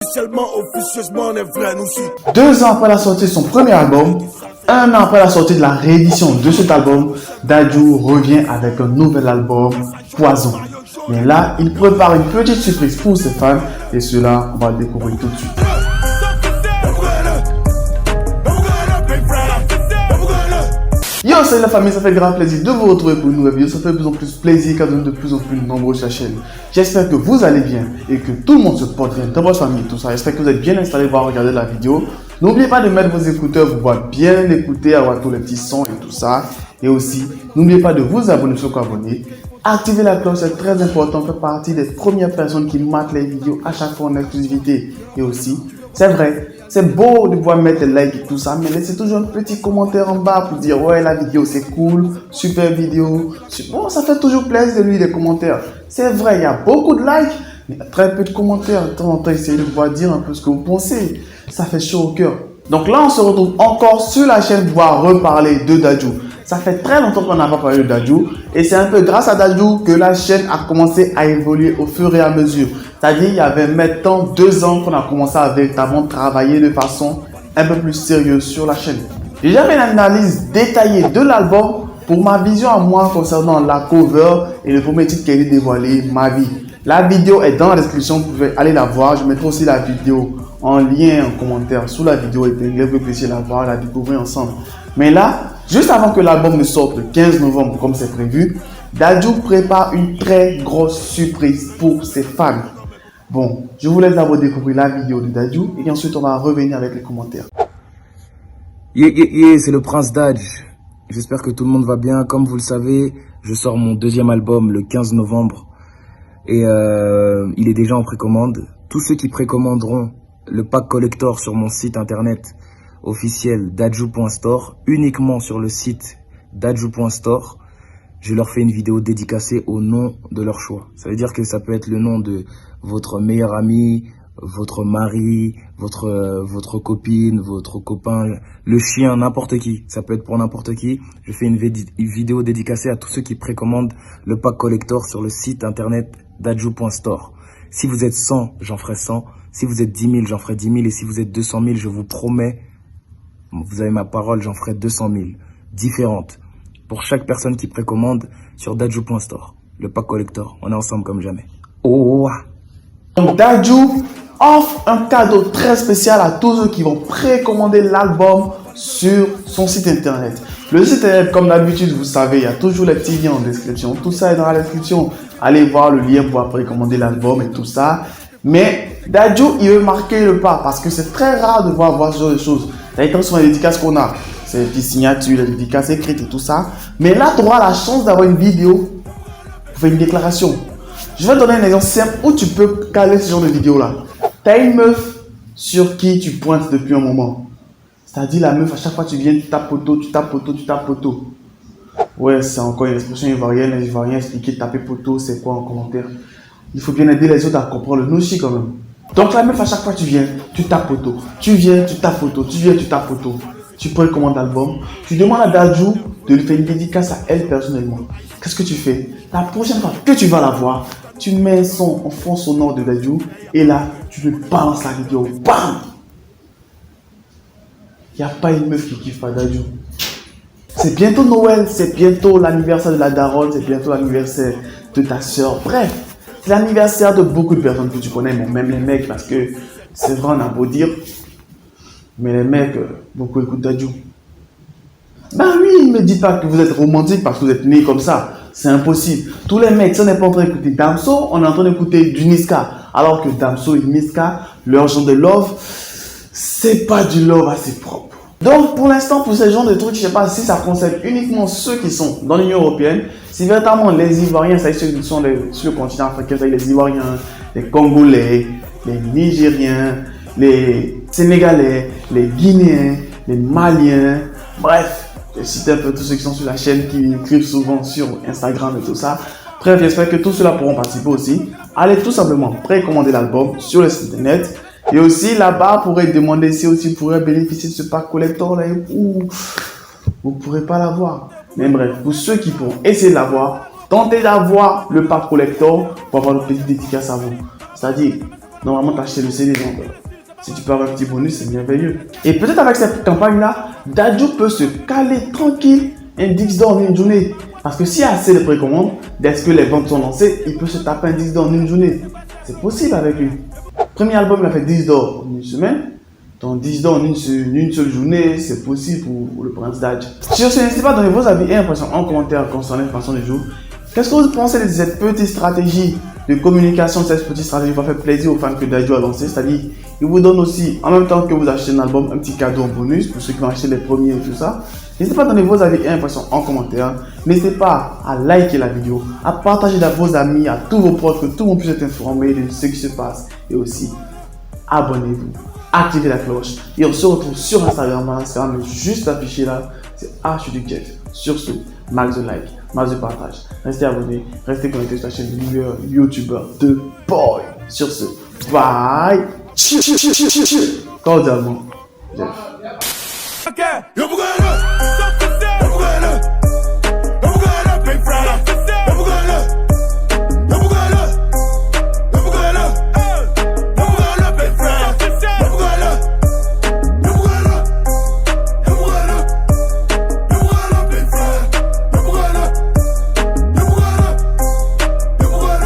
Officieusement, on est vrai, nous aussi. 2 ans après la sortie de son premier album, 1 an après la sortie de la réédition de cet album, Dadju revient avec un nouvel album, Poison. Mais là, il prépare une petite surprise pour ses fans et cela, on va le découvrir tout de suite. Yo, salut la famille, ça fait grave plaisir de vous retrouver pour une nouvelle vidéo. Ça fait de plus en plus plaisir car de plus en plus nombreux sur la chaîne. J'espère que vous allez bien et que tout le monde se porte bien dans votre famille, tout ça. J'espère que vous êtes bien installés pour regarder la vidéo. N'oubliez pas de mettre vos écouteurs pour pouvoir bien écouter, avoir tous les petits sons et tout ça. Et aussi, n'oubliez pas de vous abonner sur le abonner. Activez la cloche, c'est très important, faire partie des premières personnes qui matent les vidéos à chaque fois en exclusivité. Et aussi, c'est vrai, c'est beau de pouvoir mettre les likes et tout ça, mais laissez toujours un petit commentaire en bas pour dire ouais, la vidéo c'est cool, super vidéo. Bon, ça fait toujours plaisir de lire les commentaires. C'est vrai, il y a beaucoup de likes, mais il y a très peu de commentaires. De temps en temps, essayez de pouvoir dire un peu ce que vous pensez. Ça fait chaud au cœur. Donc là, on se retrouve encore sur la chaîne pour pouvoir reparler de Dadju. Ça fait très longtemps qu'on n'a pas parlé de Dadju et c'est un peu grâce à Dadju que la chaîne a commencé à évoluer au fur et à mesure. C'est-à-dire il y avait maintenant 2 ans qu'on a commencé à véritablement travailler de façon un peu plus sérieuse sur la chaîne. J'ai jamais une analyse détaillée de l'album pour ma vision à moi concernant la cover et le premier titre qui a été dévoilé, Ma vie. La vidéo est dans la description, vous pouvez aller la voir. Je mettrai aussi la vidéo en lien en commentaire sous la vidéo et puis vous puissiez la voir, la découvrir ensemble. Mais là, juste avant que l'album ne sorte le 15 novembre comme c'est prévu, Dadju prépare une très grosse surprise pour ses fans. Bon, je vous laisse d'abord découvrir la vidéo de Dadju et ensuite on va revenir avec les commentaires. C'est le Prince Dadj. J'espère que tout le monde va bien. Comme vous le savez, je sors mon 2e album le 15 novembre et il est déjà en précommande. Tous ceux qui précommanderont le pack collector sur mon site internet officiel dadju.store, uniquement sur le site dadju.store, je leur fais une vidéo dédicacée au nom de leur choix. Ça veut dire que ça peut être le nom de votre meilleur ami, votre mari, votre copine, votre copain, le chien, n'importe qui. Ça peut être pour n'importe qui. Je fais une vidéo dédicacée à tous ceux qui précommandent le pack collector sur le site internet dadju.store. Si vous êtes 100, j'en ferai 100. Si vous êtes 10 000, j'en ferai 10 000. Et si vous êtes 200 000, je vous promets, vous avez ma parole, j'en ferai 200 000. Différentes. Pour chaque personne qui précommande sur dadju.store. Le pack collector. On est ensemble comme jamais. Oh. Donc Dadju offre un cadeau très spécial à tous ceux qui vont précommander l'album sur son site internet. Le site internet, comme d'habitude, vous savez, il y a toujours les petits liens en description. Tout ça est dans la description. Allez voir le lien pour précommander l'album et tout ça. Mais Dadju, il veut marquer le pas parce que c'est très rare de voir ce genre de choses. D'ailleurs, sur les dédicaces qu'on a, c'est les petites signatures, les dédicaces écrites et tout ça. Mais là, tu auras la chance d'avoir une vidéo pour faire une déclaration. Je vais te donner un exemple simple où tu peux caler ce genre de vidéo là. Tu as une meuf sur qui tu pointes depuis un moment. C'est-à-dire la meuf, à chaque fois tu viens, tu tapes poteau, tu tapes poteau, tu tapes poteau. Ouais, c'est encore une expression ivoirienne. Les Ivoiriens expliquer taper poteau, c'est quoi en commentaire. Il faut bien aider les autres à comprendre le nochi quand même. Donc la meuf, à chaque fois tu viens, tu tapes poteau. Tu viens, tu tapes poteau. Tu viens, tu tapes poteau. Tu précommandes l'album. Tu demandes à Dadju de lui faire une dédicace à elle personnellement. Qu'est-ce que tu fais? La prochaine fois que tu vas la voir, tu mets un son en fond sonore de Dadju et là, tu lui balances la vidéo. Bam! Il n'y a pas une meuf qui kiffe pas Dadju. C'est bientôt Noël, c'est bientôt l'anniversaire de la daronne, c'est bientôt l'anniversaire de ta soeur. Bref, c'est l'anniversaire de beaucoup de personnes que tu connais, même les mecs, parce que c'est vrai, on a beau dire, mais les mecs, beaucoup écoutent Dadju. Ben oui, ne me dites pas que vous êtes romantique parce que vous êtes né comme ça. C'est impossible. Tous les mecs, si on n'est pas en train d'écouter Damso, on est en train d'écouter du Niska. Alors que Damso et Niska, leur genre de love, c'est pas du love assez propre. Donc pour l'instant, pour ce genre de trucs, je ne sais pas si ça concerne uniquement ceux qui sont dans l'Union Européenne. Si véritablement les Ivoiriens, c'est ceux qui sont sur le continent africain, c'est les Ivoiriens, les Congolais, les Nigériens, les Sénégalais, les Guinéens, les Maliens, bref. Je cite un peu tous ceux qui sont sur la chaîne, qui écrivent souvent sur Instagram et tout ça. Bref, j'espère que tous ceux-là pourront participer aussi. Allez tout simplement précommander l'album sur le site internet. Et aussi là-bas, vous pourrez demander si aussi vous pourrez bénéficier de ce pack collector là où vous ne pourrez pas l'avoir. Mais bref, pour ceux qui pourront essayer de l'avoir, tentez d'avoir le pack collector pour avoir une petite dédicace à vous. C'est-à-dire, normalement t'achètes le CD. Donc, si tu peux avoir un petit bonus, c'est merveilleux. Et peut-être avec cette campagne-là, Dadju peut se caler tranquille un 10 d'or en une journée. Parce que s'il y a assez de précommandes, dès que les ventes sont lancées, il peut se taper un 10 d'or en une journée. C'est possible avec lui. Premier album, il a fait 10 d'or en une semaine. Donc 10 d'or en une seule journée, c'est possible pour le prince Dadju. Sur ce, n'hésitez pas à donner vos avis et impressions en commentaire concernant l'information du jour. Qu'est-ce que vous pensez de cette petite stratégie de communication, cette petite stratégie va faire plaisir aux fans que Dadju a lancé? C'est-à-dire, il vous donne aussi, en même temps que vous achetez un album, un petit cadeau en bonus pour ceux qui vont acheter les premiers et tout ça. N'hésitez pas à donner vos avis et impressions en commentaire. N'hésitez pas à liker la vidéo, à partager à vos amis, à tous vos proches, que tout le monde puisse être informé de ce qui se passe. Et aussi, abonnez-vous, activez la cloche. Et on se retrouve sur Instagram. Mon Instagram est juste affiché là. C'est HUDJeff. Sur ce, max de like, max de partage. Restez abonnés, restez connectés sur la chaîne du meilleur YouTuber de boy. Sur ce, bye. Cordialement, Jeff.